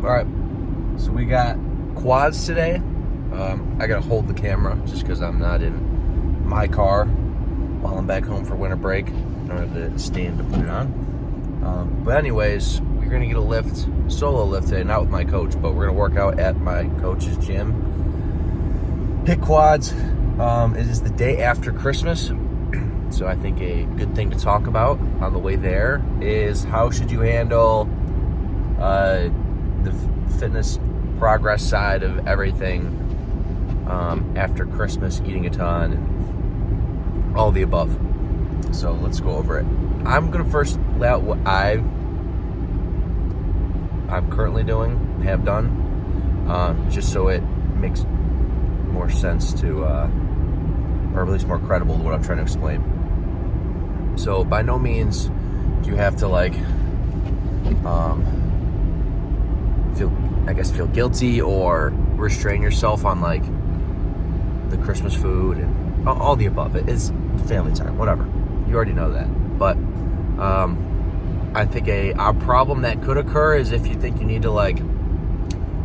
All right, so we got quads today. I gotta hold the camera just because I'm not in my car while I'm back home for winter break. I don't have the stand to put it on. But anyways, we're gonna get a lift, solo lift today, not with my coach, but we're gonna work out at my coach's gym. Hit quads. It is the day after Christmas. So I think a good thing to talk about on the way there is how should you handle the fitness progress side of everything after Christmas, eating a ton, and all the above. So let's go over it. I'm going to first lay out what I'm currently doing and have done, just so it makes more sense to, or at least more credible to what I'm trying to explain. So by no means do you have to feel guilty or restrain yourself on the Christmas food and all the above. It is family time, whatever. You already know that. But I think a problem that could occur is if you think you need to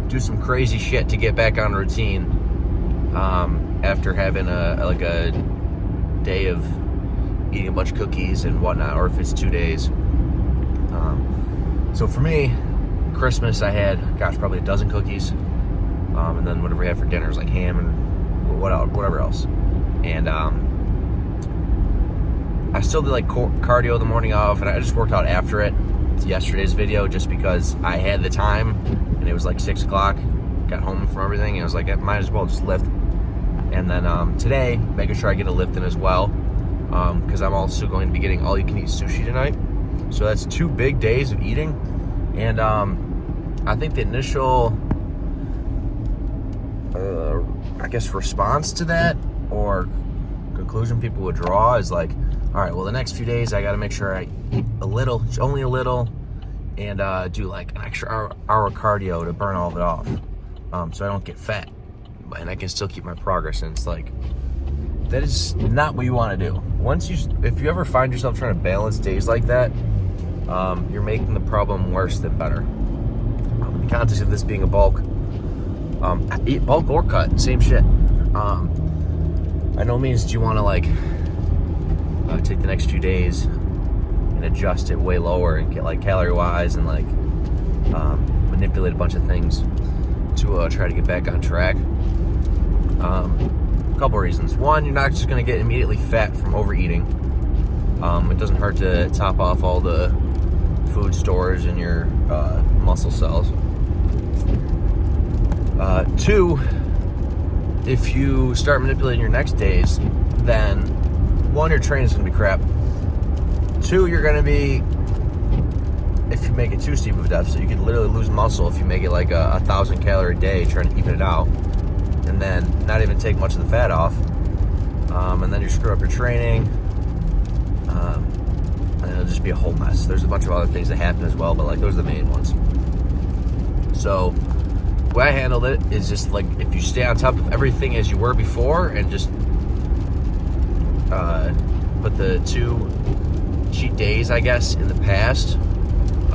do some crazy shit to get back on routine after having a day of eating a bunch of cookies and whatnot, or if it's 2 days. So for me, Christmas I had, probably a dozen cookies, and then whatever we had for dinner was ham and whatever else. And I still did cardio the morning of, and I just worked out after it. It's yesterday's video just because I had the time, and it was 6 o'clock. Got home from everything, and I was like, I might as well just lift. And then today, making sure I get a lift in as well, because I'm also going to be getting all-you-can-eat sushi tonight. So that's 2 big days of eating. And I think the initial, response to that, or conclusion people would draw is all right, well, the next few days I got to make sure I eat a little, only a little, and do an extra hour cardio to burn all of it off, so I don't get fat, and I can still keep my progress. And it's that is not what you want to do. If you ever find yourself trying to balance days like that, you're making the problem worse than better. In the context of this being a bulk, eat bulk or cut, same shit. By no means do you want to take the next few days and adjust it way lower and get calorie wise and manipulate a bunch of things to try to get back on track. A couple reasons. One, you're not just going to get immediately fat from overeating. It doesn't hurt to top off all the food stores in your muscle cells. 2, if you start manipulating your next days, then 1, your training's going to be crap. 2, you're going to be, if you make it too steep of a deficit, you could literally lose muscle if you make it 1,000 calorie a day trying to even it out, and then not even take much of the fat off, and then you screw up your training, and it'll just be a whole mess. There's a bunch of other things that happen as well, but those are the main ones. So the way I handled it is just if you stay on top of everything as you were before and just put the 2 cheat days, I guess, in the past,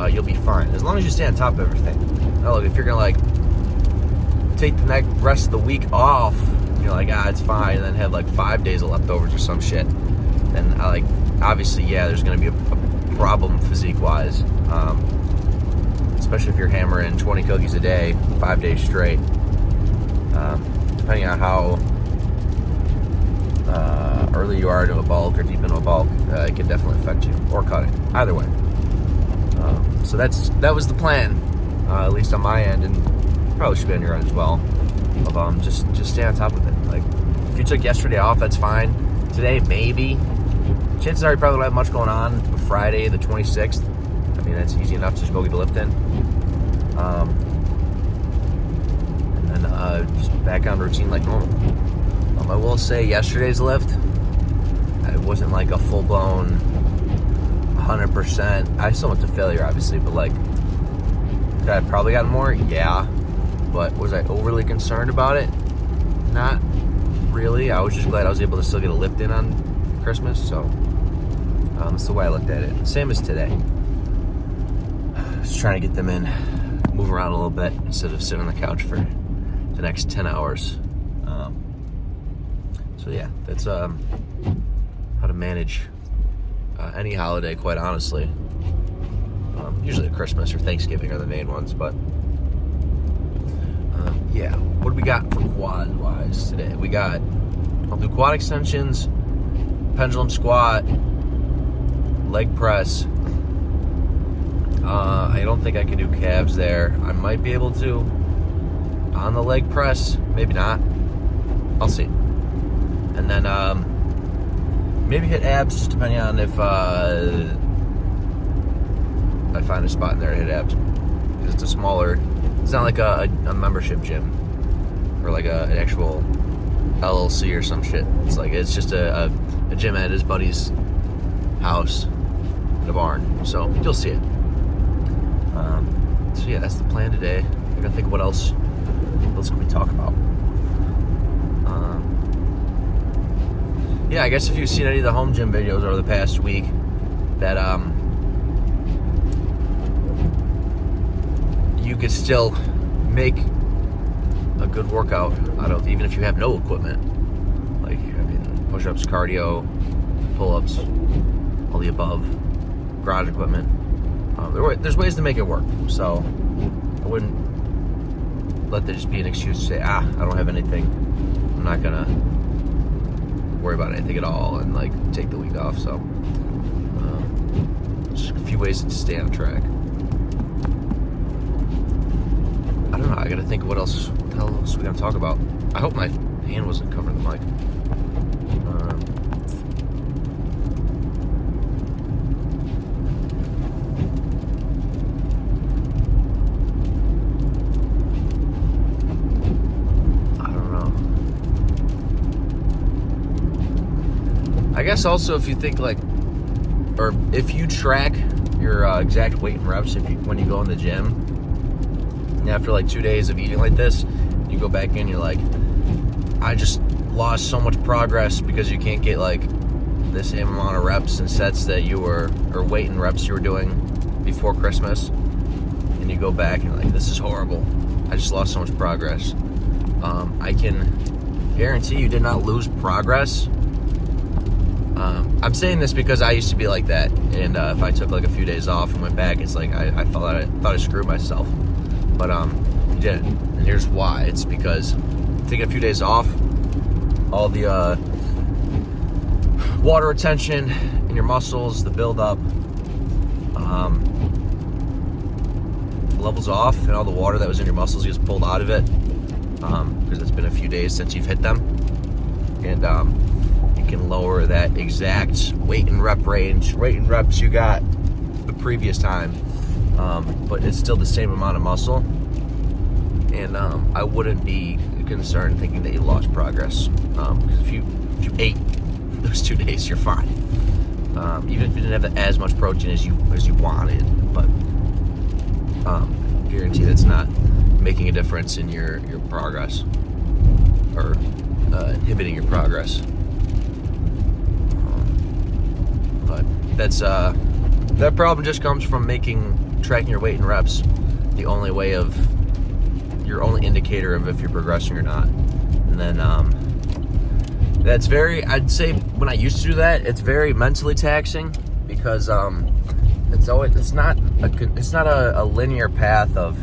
you'll be fine as long as you stay on top of everything. Now look, if you're gonna take the rest of the week off, you're it's fine, and then have 5 days of leftovers or some shit, then obviously, yeah, there's gonna be a problem physique wise, especially if you're hammering 20 cookies a day 5 days straight. Depending on how early you are into a bulk or deep into a bulk, it can definitely affect you, or cutting, either way. So that was the plan, at least on my end, and probably should be on your end as well, of just stay on top of it. If you took yesterday off, that's fine. Today, maybe. Chances are you probably don't have much going on Friday the 26th. I mean, that's easy enough to just go get a lift in. And then just back on routine like normal. I will say yesterday's lift, it wasn't a full-blown 100%. I still went to failure, obviously, but could I have probably gotten more? Yeah. But was I overly concerned about it? Not really. I was just glad I was able to still get a lift in on Christmas, so that's the way I looked at it. Same as today. Just trying to get them in move around a little bit instead of sitting on the couch for the next 10 hours. So yeah, that's how to manage any holiday, quite honestly. Usually Christmas or Thanksgiving are the main ones, but yeah. What do we got for quad-wise today? I'll do quad extensions, pendulum squat, leg press. I don't think I can do calves there. I might be able to on the leg press, maybe not. I'll see. And then maybe hit abs, just depending on if I find a spot in there to hit abs. Because it's it's not like a membership gym or like an actual LLC or some shit. It's just a gym at his buddy's house in a barn. So you'll see it. So yeah, that's the plan today. I gotta think of what else can we talk about. Yeah, I guess if you've seen any of the home gym videos over the past week, that you could still make a good workout out of, even if you have no equipment. Like, push-ups, cardio, pull-ups, all the above, garage equipment. There's ways to make it work, so I wouldn't let there just be an excuse to say, I don't have anything, I'm not gonna worry about anything at all, and take the week off. So just a few ways to stay on track. I don't know, I gotta think of what the hell else we gotta talk about. I hope my hand wasn't covering the mic. I guess also if you think or if you track your exact weight and reps when you go in the gym, and after 2 days of eating like this, you go back in, you're like, I just lost so much progress because you can't get this same amount of reps and sets that or weight and reps you were doing before Christmas, and you go back and you're like, this is horrible. I just lost so much progress. I can guarantee you did not lose progress. I'm saying this because I used to be like that, and if I took a few days off and went back, it's I thought I screwed myself, but you didn't. And here's why: it's because taking a few days off, all the water retention in your muscles, the buildup, levels off, and all the water that was in your muscles gets pulled out of it because it's been a few days since you've hit them, and can lower that exact weight and reps you got the previous time, but it's still the same amount of muscle, and I wouldn't be concerned thinking that you lost progress, because if you ate those 2 days, you're fine, even if you didn't have as much protein as you wanted, but guarantee that's not making a difference in your progress or inhibiting your progress. But that's that problem just comes from tracking your weight and reps the only way of your only indicator of if you're progressing or not. And then that's I'd say when I used to do that, it's very mentally taxing because it's not a linear path of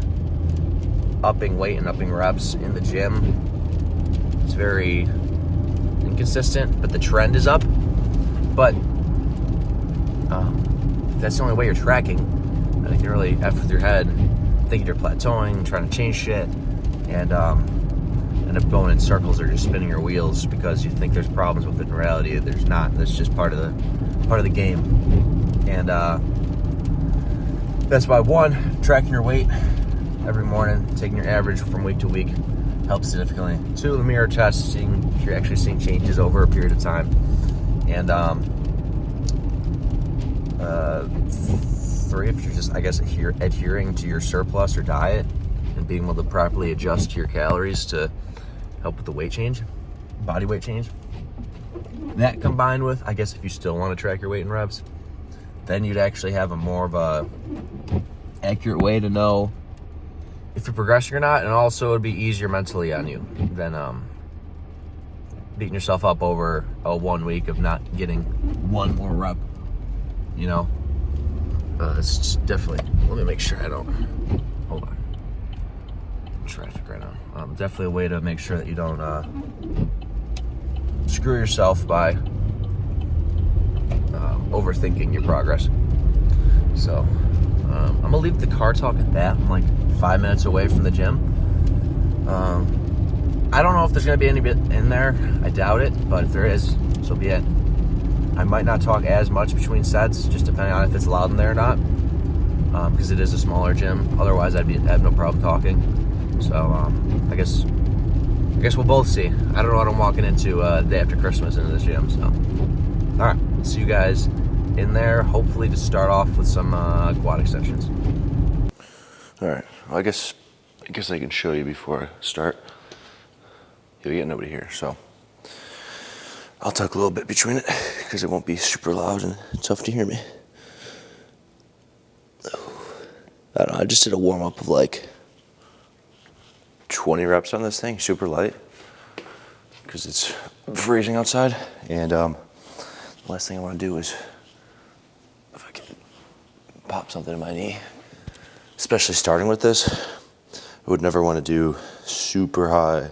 upping weight and upping reps in the gym. It's very inconsistent, but the trend is up. But that's the only way you're tracking. And you can really F with your head, thinking you're plateauing, trying to change shit, and end up going in circles or just spinning your wheels because you think there's problems with it. In reality, there's not. That's just part of the game. And that's why, one, tracking your weight every morning, taking your average from week to week helps significantly. Two, the mirror test, seeing if you're actually seeing changes over a period of time. And three, if you're just, adhering to your surplus or diet and being able to properly adjust your calories to help with the weight change, body weight change. That combined with, if you still want to track your weight and reps, then you'd actually have a more of a accurate way to know if you're progressing or not, and also it'd be easier mentally on you than beating yourself up over a 1 week of not getting one more rep. You know, it's definitely. Let me make sure I don't. Hold on. Traffic right now. Definitely a way to make sure that you don't screw yourself by overthinking your progress. So I'm gonna leave the car talk at that. I'm like 5 minutes away from the gym. I don't know if there's gonna be any bit in there. I doubt it, but if there is, so be it. I might not talk as much between sets, just depending on if it's loud in there or not, because it is a smaller gym. Otherwise, I'd have no problem talking. So I guess we'll both see. I don't know what I'm walking into the day after Christmas into this gym. So all right, see you guys in there. Hopefully to start off with some quad extensions. All right. Well, I guess I can show you before I start. You'll get nobody here, so I'll talk a little bit between it because it won't be super loud and tough to hear me. I don't know. I just did a warm up of like 20 reps on this thing, super light, because it's freezing outside. And the last thing I want to do is, if I can pop something in my knee, especially starting with this, I would never want to do super high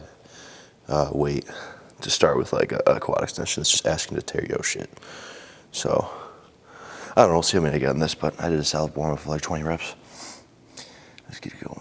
weight to start with like a quad extension. It's just asking to tear your shit. So I don't know, we'll see how many I get on this, but I did a solid warm up for like 20 reps. Let's get it going.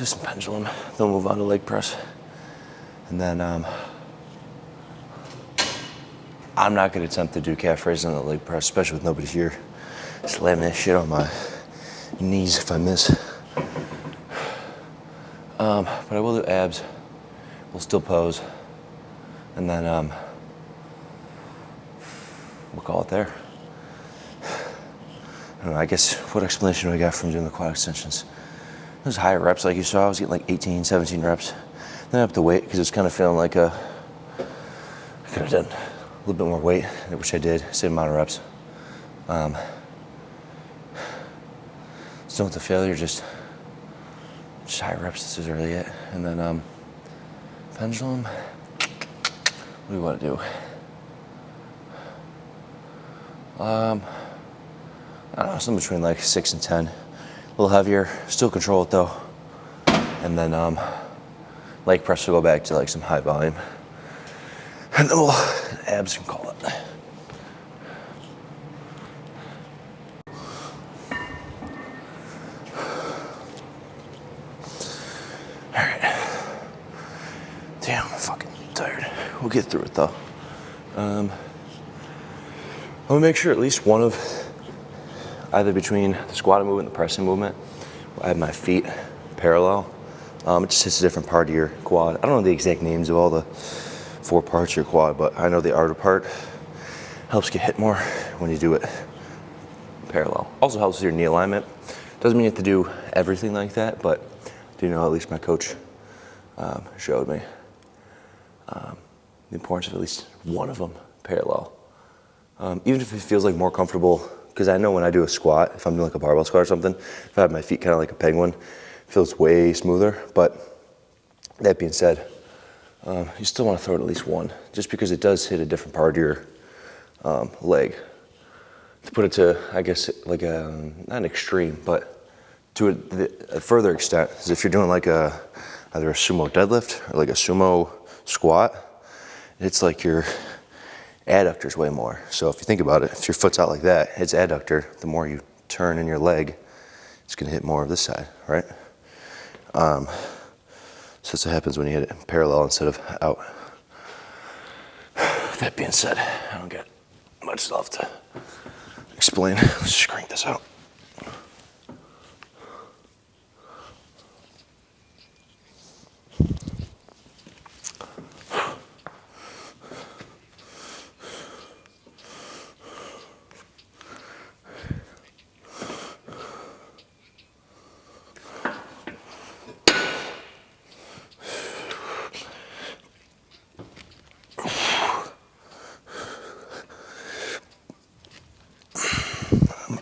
just some pendulum. Then we'll move on to leg press. And then I'm not going to attempt to do calf raises on the leg press, especially with nobody here. Slam that shit on my knees if I miss. But I will do abs. We'll still pose. And then we'll call it there. I don't know, I guess what explanation do I got from doing the quad extensions? Those higher reps like you saw, I was getting like 18, 17 reps. Then up to weight because it's kind of feeling like I could have done a little bit more weight, which I did, same amount of reps. Still with the failure, just high reps, this is really it. And then pendulum, what do we want to do? I don't know, something between like 6 and 10. A little heavier, still control it though. And then leg press will go back to like some high volume. And then we'll abs and call it. Damn, I'm fucking tired. We'll get through it though. I'm gonna make sure at least one of either between the squatting movement and the pressing movement, I have my feet parallel. It just hits a different part of your quad. I don't know the exact names of all the 4 parts of your quad, but I know the outer part helps get hit more when you do it parallel. Also helps with your knee alignment. Doesn't mean you have to do everything like that, but do you know at least my coach showed me the importance of at least one of them parallel. Even if it feels like more comfortable, because I know when I do a squat, if I'm doing like a barbell squat or something, if I have my feet kind of like a penguin, it feels way smoother. But that being said, you still want to throw it at least one, just because it does hit a different part of your leg. To put it to, I guess, like a, not an extreme, but to a further extent, is if you're doing like either a sumo deadlift or like a sumo squat, it's like your adductors way more. So if you think about it, if your foot's out like that, it's adductor. The more you turn in your leg, it's gonna hit more of this side, right? So that's what happens when you hit it parallel instead of out. That being said, I don't got much left to explain. Let's just crank this out.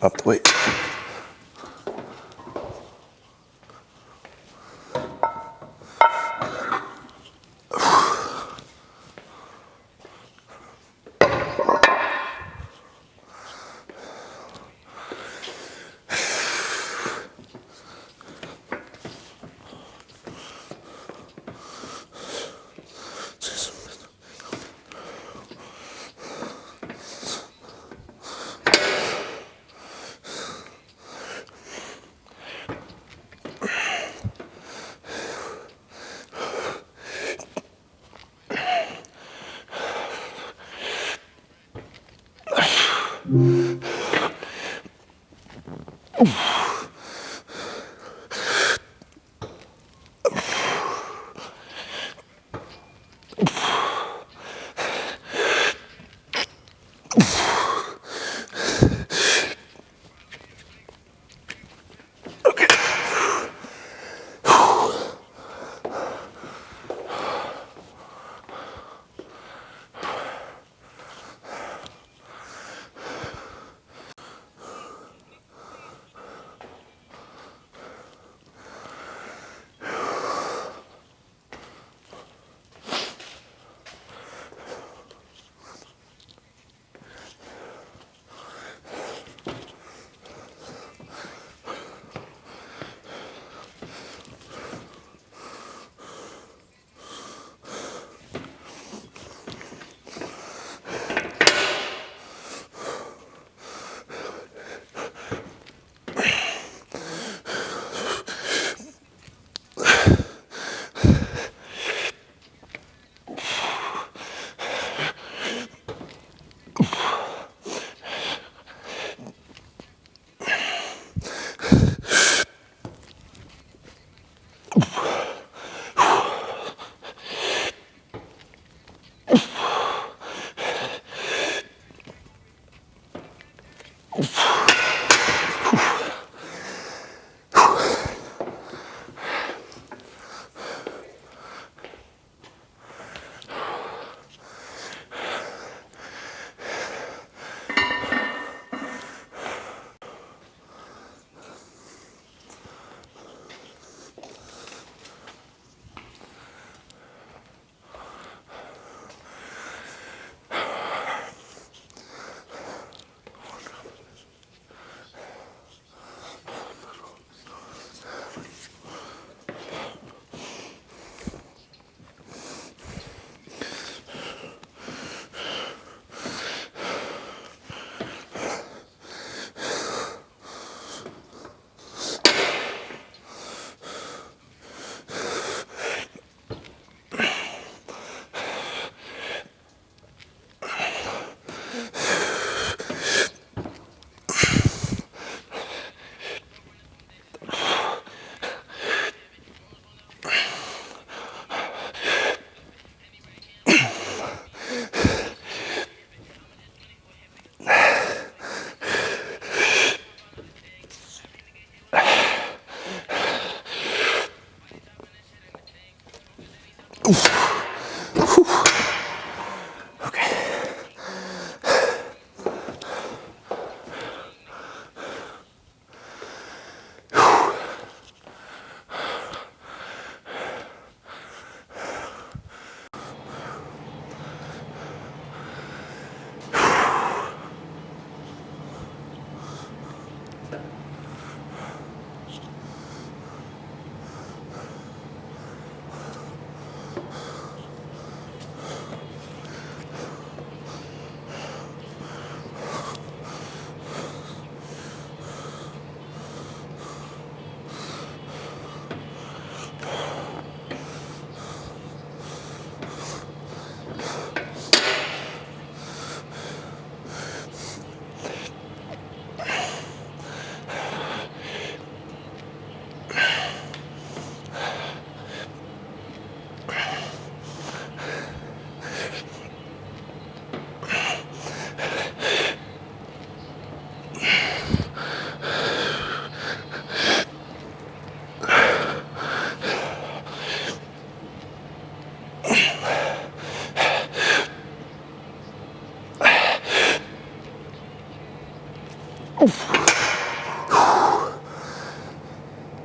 Up the weight.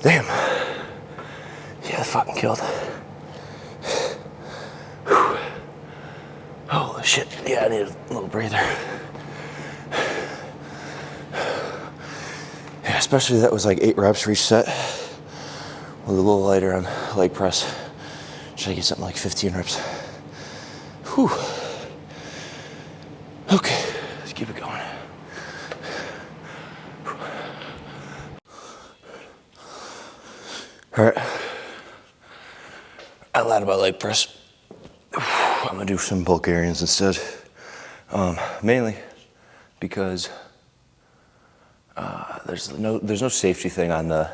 Damn. Yeah, that fucking killed. Holy shit. Yeah, I need a little breather. Yeah, especially that was like 8 reps for each set. With a little lighter on leg press. Should I get something like 15 reps? Whew. Okay, let's keep it going. All right. I lied about leg press. I'm gonna do some Bulgarians instead. Mainly because there's no safety thing on the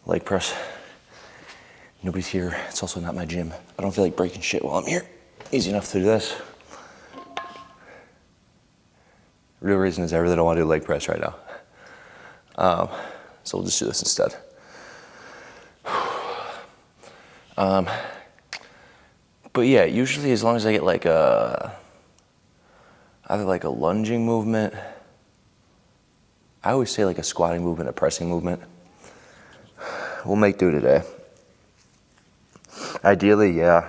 leg press. Nobody's here. It's also not my gym. I don't feel like breaking shit while I'm here. Easy enough to do this. Real reason is I really don't want to do leg press right now. So we'll just do this instead. But yeah, usually as long as I get like either like a lunging movement, I always say like a squatting movement, a pressing movement. We'll make do today. Ideally, yeah.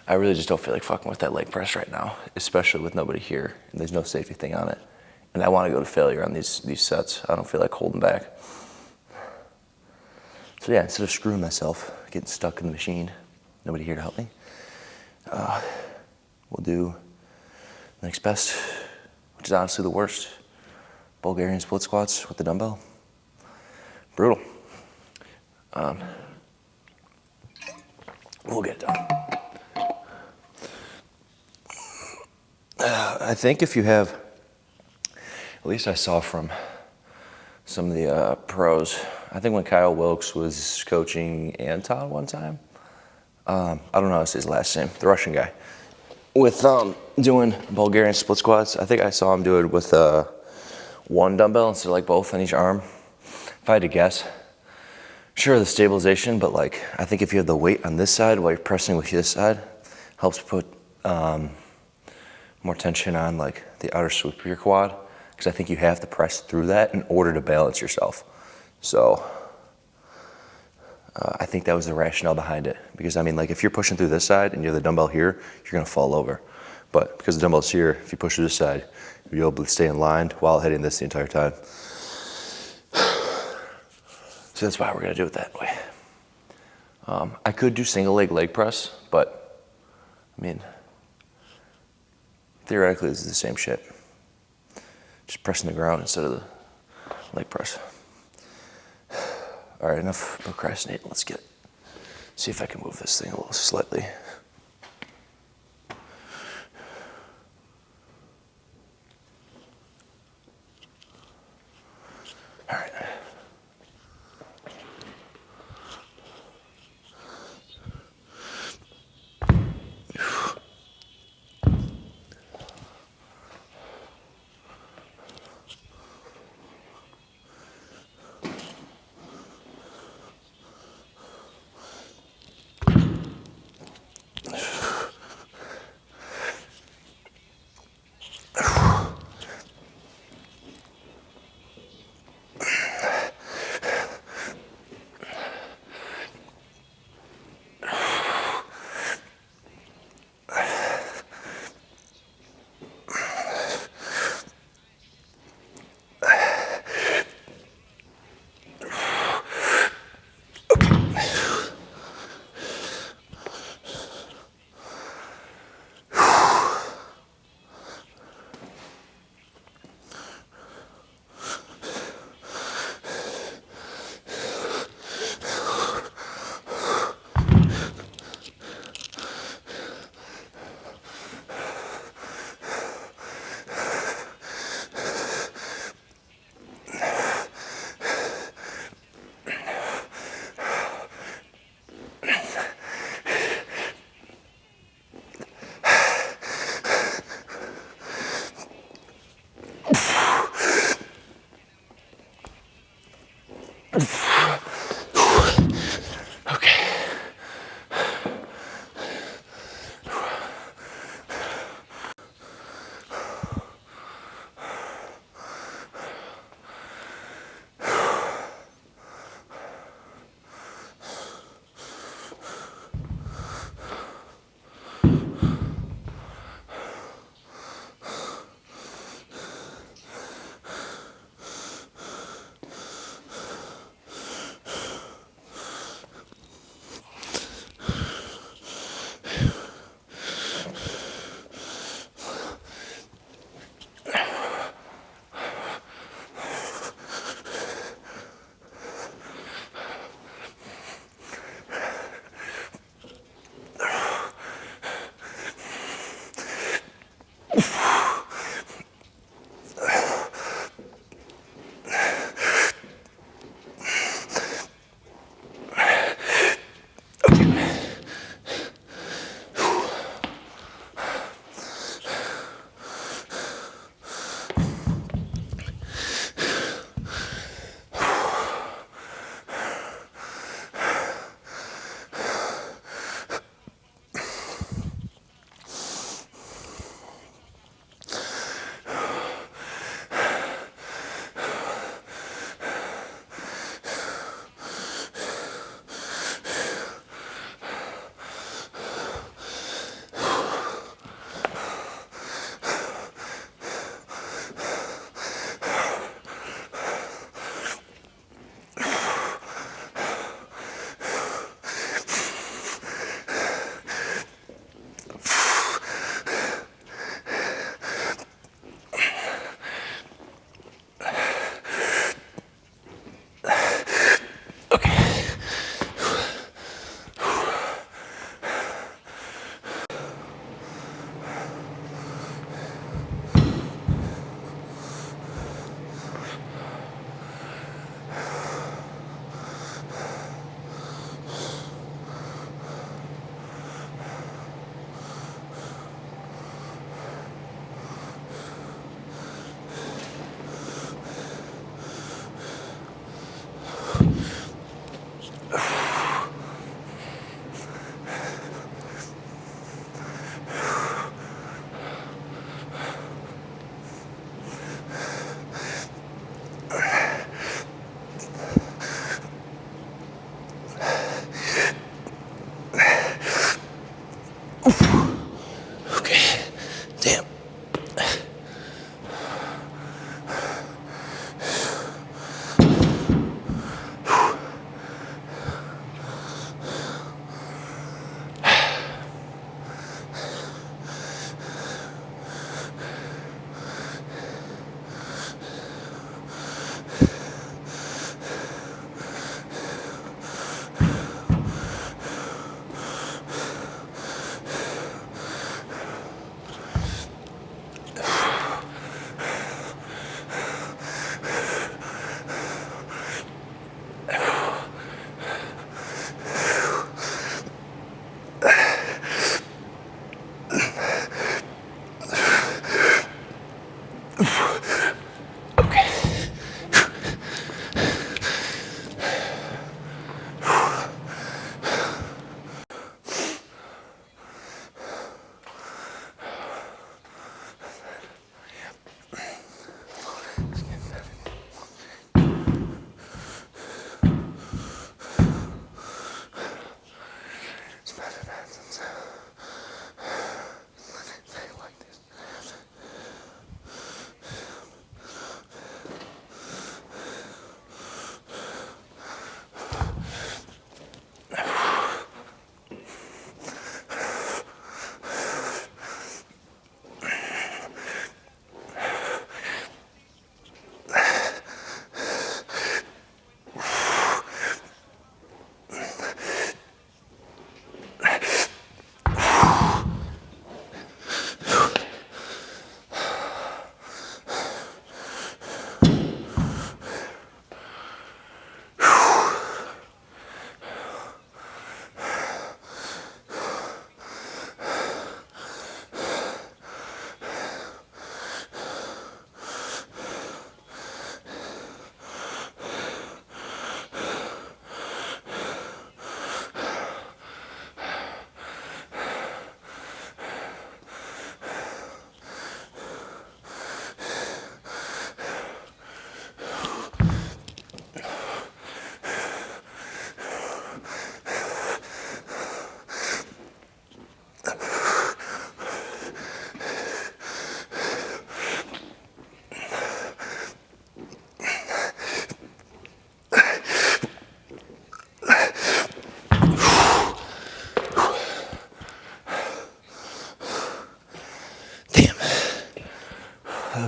I really just don't feel like fucking with that leg press right now, especially with nobody here and there's no safety thing on it. And I want to go to failure on these sets. I don't feel like holding back. So yeah, instead of screwing myself, getting stuck in the machine, nobody here to help me, we'll do the next best, which is honestly the worst. Bulgarian split squats with the dumbbell. Brutal. We'll get it done. I think if you have, at least I saw from some of the pros, I think when Kyle Wilkes was coaching Anton one time, I don't know how to say his last name, the Russian guy, with doing Bulgarian split squats. I think I saw him do it with one dumbbell instead of like both on each arm. If I had to guess, sure, the stabilization, but like I think if you have the weight on this side while you're pressing with this side, helps put more tension on like the outer sweep of your quad, because I think you have to press through that in order to balance yourself. So I think that was the rationale behind it, because I mean, like if you're pushing through this side and you have the dumbbell here, you're gonna fall over. But because the dumbbell's here, if you push to this side, you'll be able to stay in line while hitting this the entire time. So that's why we're gonna do it that way. I could do single leg press, but I mean, theoretically this is the same shit. Just pressing the ground instead of the leg press. All right, enough procrastinating. Let's see if I can move this thing a little slightly. All right.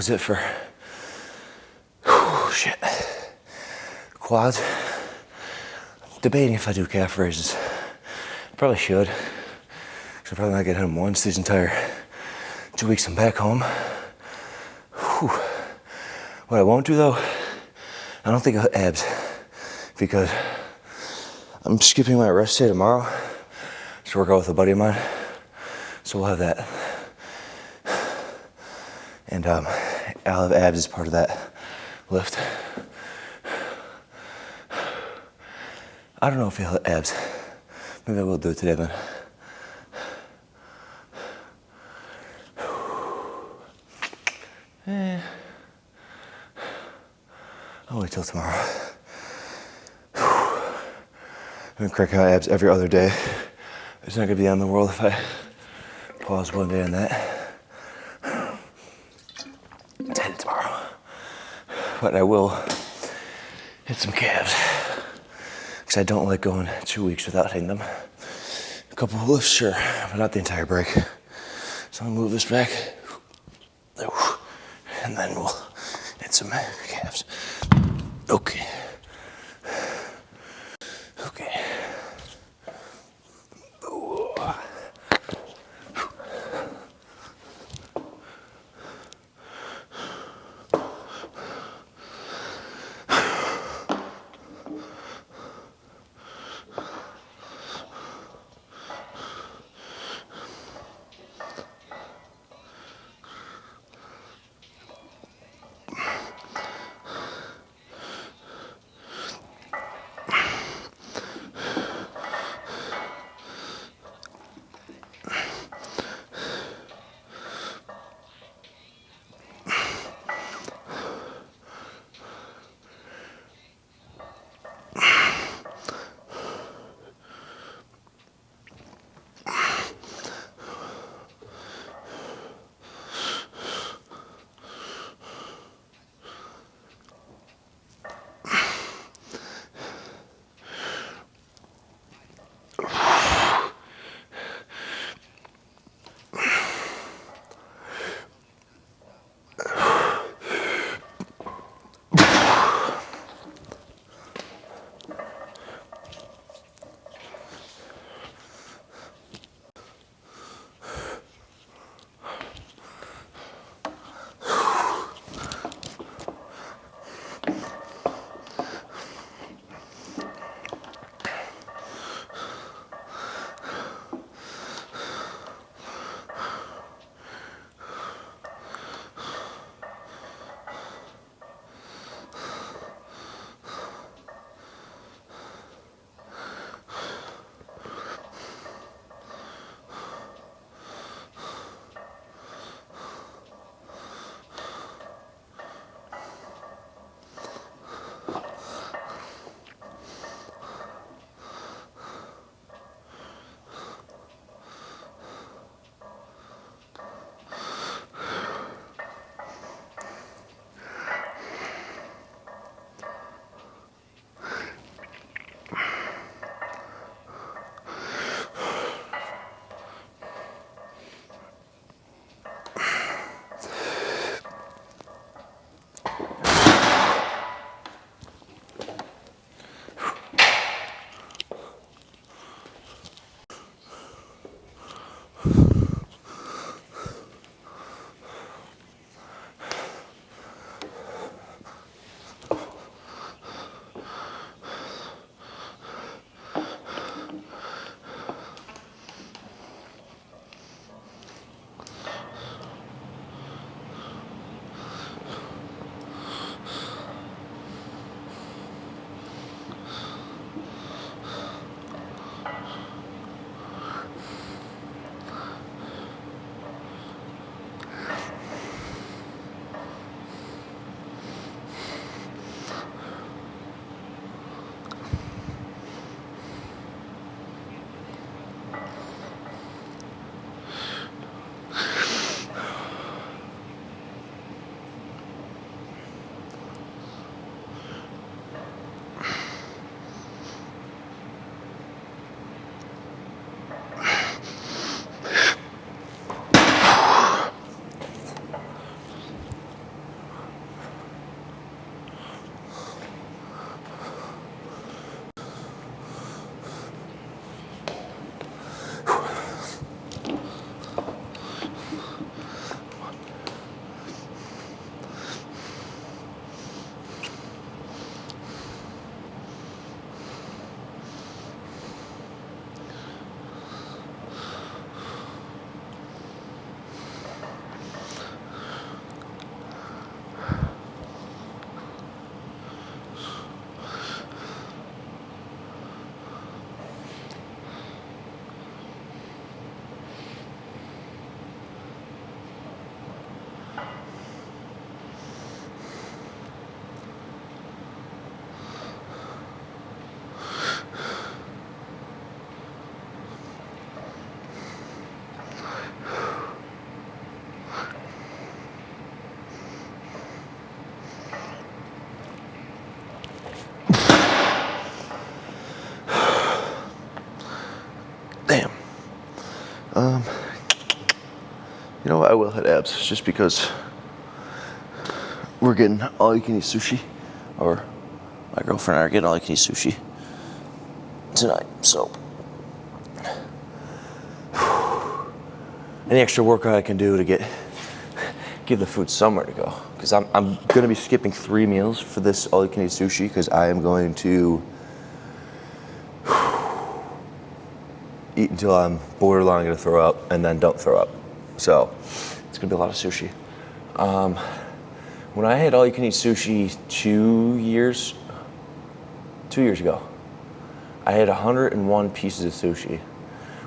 was it for shit. Quads. Debating if I do calf raises. Probably should. Cause I'm probably not gonna hit them once these entire 2 weeks I'm back home. Whew. What I won't do though, I don't think I'll hit abs because I'm skipping my rest day tomorrow to work out with a buddy of mine. So we'll have that. And I'll have abs as part of that lift. I don't know if I'll hit abs. Maybe I will do it today, man. I'll wait till tomorrow. I've been cracking out abs every other day. It's not gonna be the end of the world if I pause one day on that. It's headed tomorrow. But I will hit some calves. Because I don't like going 2 weeks without hitting them. A couple of lifts, sure, but not the entire break. So I'm gonna move this back. And then we'll hit some calves. Okay. Okay. You know what? I will hit abs just because we're getting all you can eat sushi, or my girlfriend and I are getting all you can eat sushi tonight. So any extra workout I can do to give the food somewhere to go, because I'm gonna be skipping 3 meals for this all you can eat sushi, because I am going to eat until I'm borderline gonna throw up and then don't throw up. So it's gonna be a lot of sushi. When I had all you can eat sushi 2 years ago, I had 101 pieces of sushi,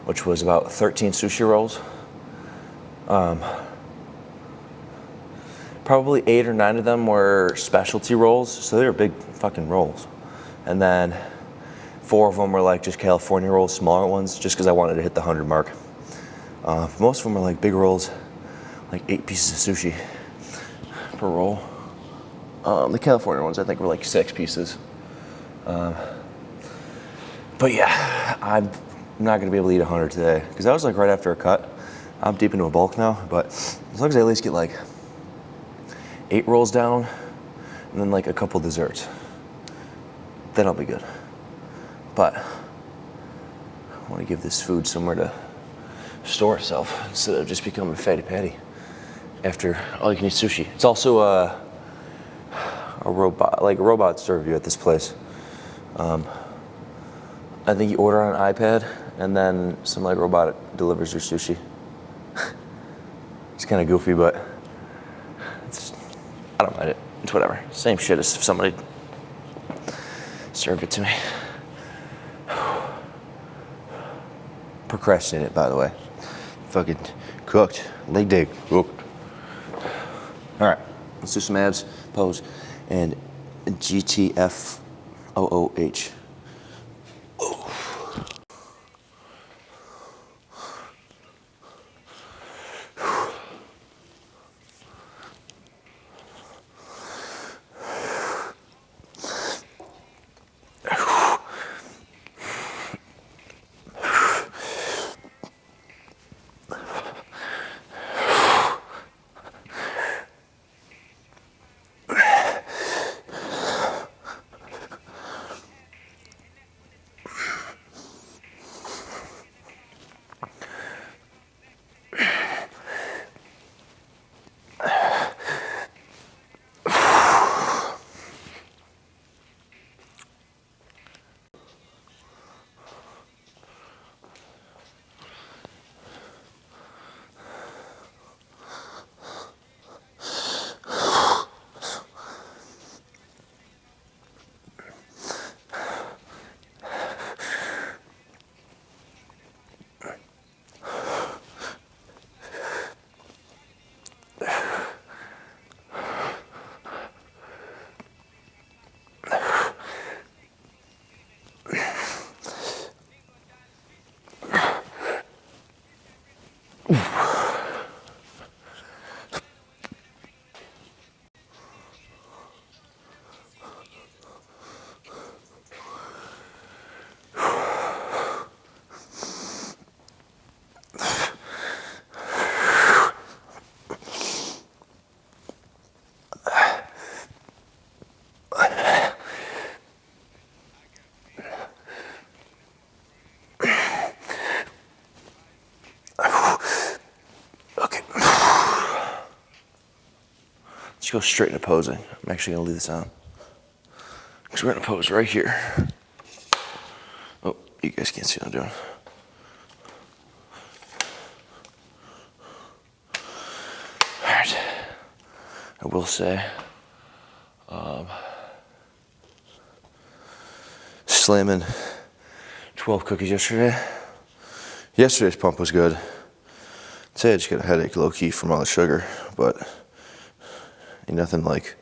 which was about 13 sushi rolls. Probably 8 or 9 of them were specialty rolls, so they were big fucking rolls. And then 4 of them were like just California rolls, smaller ones, just because I wanted to hit the 100 mark. Most of them were like big rolls, like 8 pieces of sushi per roll. The California ones I think were like 6 pieces. But yeah, I'm not gonna be able to eat 100 today, because that was like right after a cut. I'm deep into a bulk now, but as long as I at least get like 8 rolls down and then like a couple desserts, then I'll be good. But I want to give this food somewhere to store itself instead of just becoming a fatty patty after all you can eat sushi. It's also a robot serve you at this place. I think you order on an iPad and then some like robot delivers your sushi. It's kind of goofy, but I don't mind it. It's whatever. Same shit as if somebody served it to me. Procrastinate, by the way. Fucking cooked. Leg day cooked. All right, let's do some abs, pose, and GTFOOH. Let's go straight into posing. I'm actually gonna leave this on, because we're gonna pose right here. Oh, you guys can't see what I'm doing. All right. I will say, slamming 12 cookies yesterday. Yesterday's pump was good. I'd say I just got a headache low-key from all the sugar, but ain't nothing like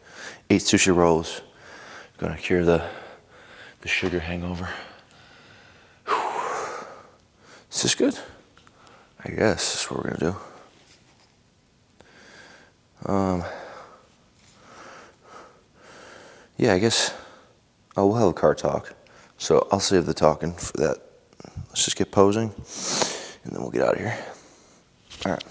8 sushi rolls gonna cure the sugar hangover. Whew. Is this good? I guess that's what we're gonna do. Yeah, I guess we'll have a car talk. So I'll save the talking for that. Let's just get posing, and then we'll get out of here. All right.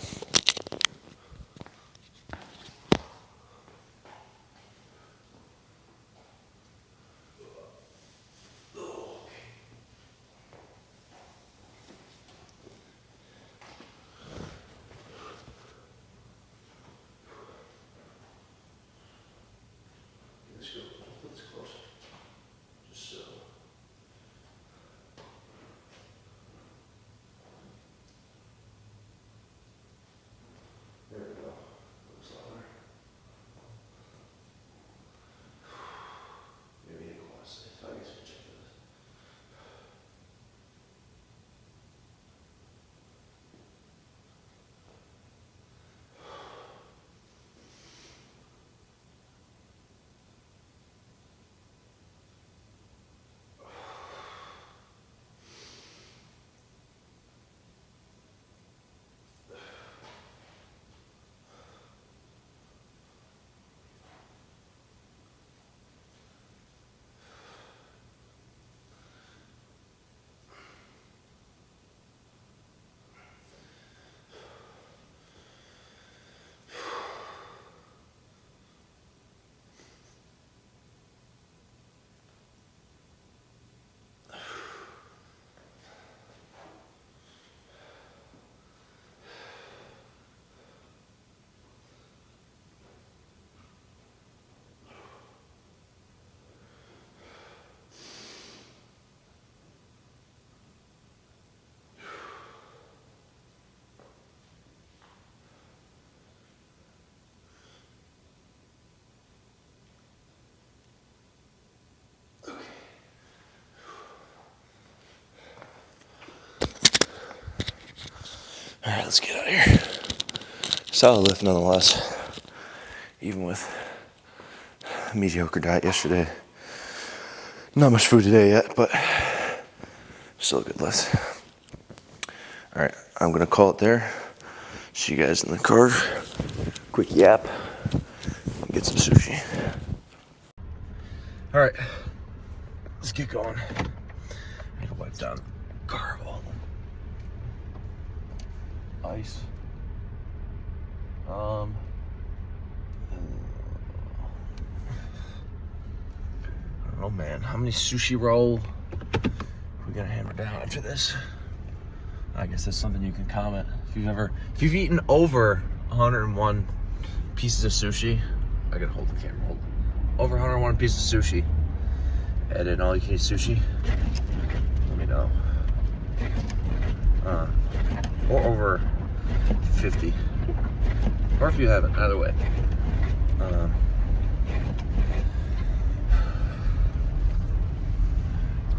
All right, let's get out of here. Solid lift nonetheless, even with a mediocre diet yesterday. Not much food today yet, but still a good lift. All right, I'm gonna call it there. See you guys in the car. Quick yap. Get some sushi. All right, let's get going. I gotta wipe down the car with all the ice. I don't know, man. How many sushi roll we gotta hammer down after this? I guess that's something you can comment. If you've eaten over 101 pieces of sushi, I gotta hold the camera. Hold on. Over 101 pieces of sushi. Add in all you can eat sushi. Let me know. Or over 50. Or if you haven't, either way.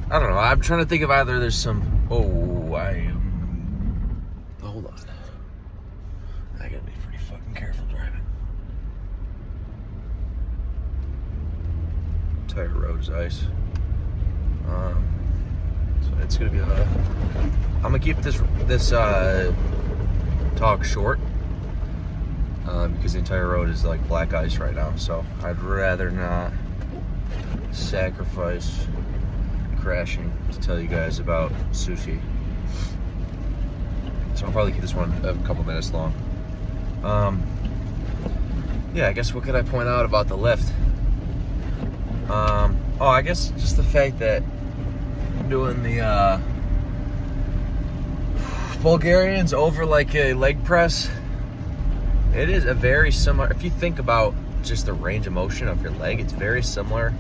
I don't know. I'm trying to think of either there's some. Hold on. I gotta be pretty fucking careful driving. Entire road is ice. So it's gonna be I'm gonna keep this talk short because the entire road is like black ice right now. So I'd rather not sacrifice crashing to tell you guys about sushi. So I'll probably keep this one a couple minutes long. Yeah, I guess what could I point out about the lift? I guess just the fact that doing the Bulgarians over like a leg press, it is a very similar, if you think about just the range of motion of your leg, it's very similar.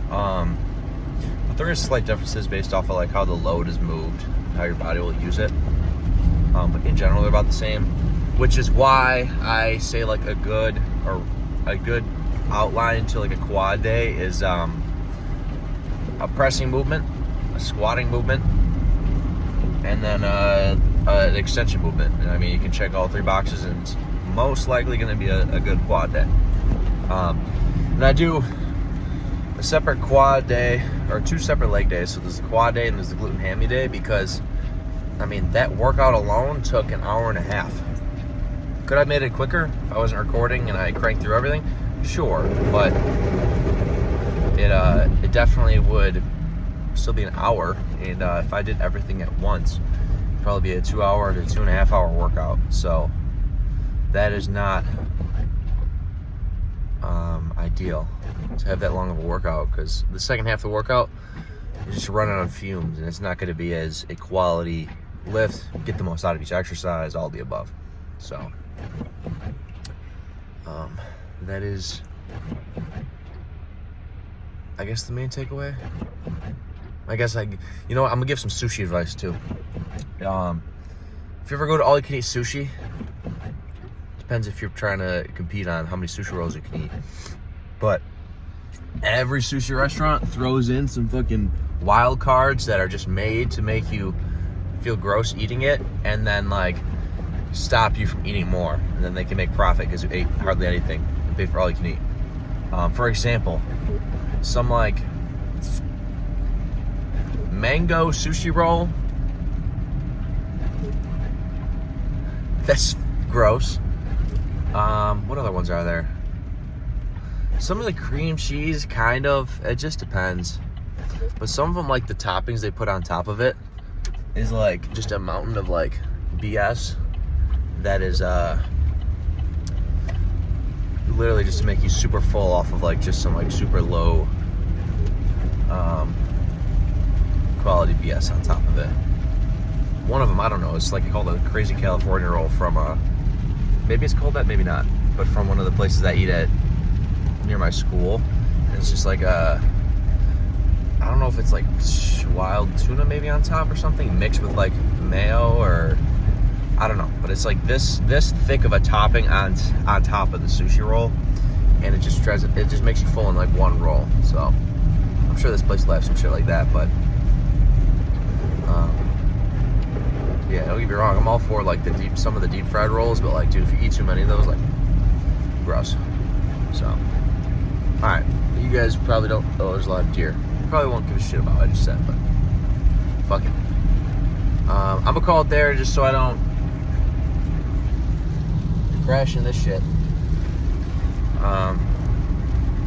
But there is slight differences based off of like how the load is moved, how your body will use it. But in general, they're about the same, which is why I say like a good outline to like a quad day is a pressing movement, a squatting movement, and then an extension movement. And I mean, you can check all three boxes, and it's most likely going to be a good quad day. And I do a separate quad day, or two separate leg days. So there's the quad day and there's the glute and hammy day, because I mean, that workout alone took an hour and a half. Could I have made it quicker if I wasn't recording and I cranked through everything? Sure, but it definitely would still be an hour. And if I did everything at once, it'd probably be a 2 hour to 2.5 hour workout. So that is not ideal to have that long of a workout, because the second half of the workout, you're just running on fumes, and it's not going to be as a quality lift, get the most out of each exercise, all the above. So that is, I guess, the main takeaway. I guess I'm gonna give some sushi advice too. If you ever go to all you can eat sushi, depends if you're trying to compete on how many sushi rolls you can eat, but every sushi restaurant throws in some fucking wild cards that are just made to make you feel gross eating it, and then like stop you from eating more, and then they can make profit because you ate hardly anything and pay for all you can eat. For example, some like mango sushi roll, that's gross. What other ones are there? Some of the cream cheese, kind of, it just depends. But some of them, like the toppings they put on top of it, is like just a mountain of like BS that is literally just to make you super full off of like just some like super low quality BS on top of it. One of them, I don't know, it's like called a Crazy California roll from maybe it's called that, maybe not, but from one of the places I eat at near my school. And it's just like I don't know if it's like wild tuna maybe on top or something, mixed with like mayo, or I don't know, but it's like this thick of a topping on top of the sushi roll, and it just makes you full in like one roll. So I'm sure this place will have some shit like that, but Yeah, don't get me wrong. I'm all for like some of the deep fried rolls, but like, dude, if you eat too many of those, like, gross. So, all right. You guys probably don't. Oh, there's a lot of deer. You probably won't give a shit about what I just said, but fuck it. I'm gonna call it there just so I don't crash in this shit.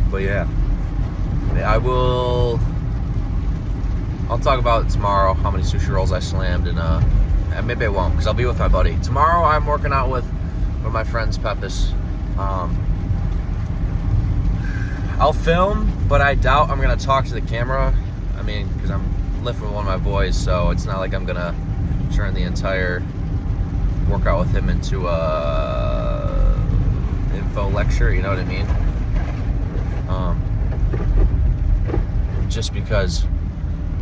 But yeah, I'll talk about it tomorrow, how many sushi rolls I slammed, and maybe I won't, because I'll be with my buddy. Tomorrow I'm working out with one of my friends, Peppis. I'll film, but I doubt I'm going to talk to the camera. I mean, because I'm lifting with one of my boys, so it's not like I'm going to turn the entire workout with him into a info lecture, you know what I mean? Just because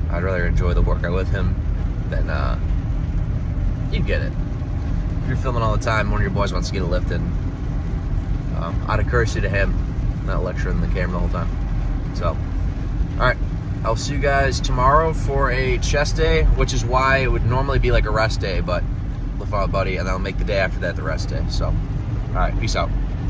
I'd rather enjoy the workout with him than, you get it. If you're filming all the time, one of your boys wants to get a lift in, out of courtesy to him, not lecturing the camera the whole time. So, all right, I'll see you guys tomorrow for a chest day, which is why it would normally be like a rest day, but lift on a buddy, and I'll make the day after that the rest day. So, all right, peace out.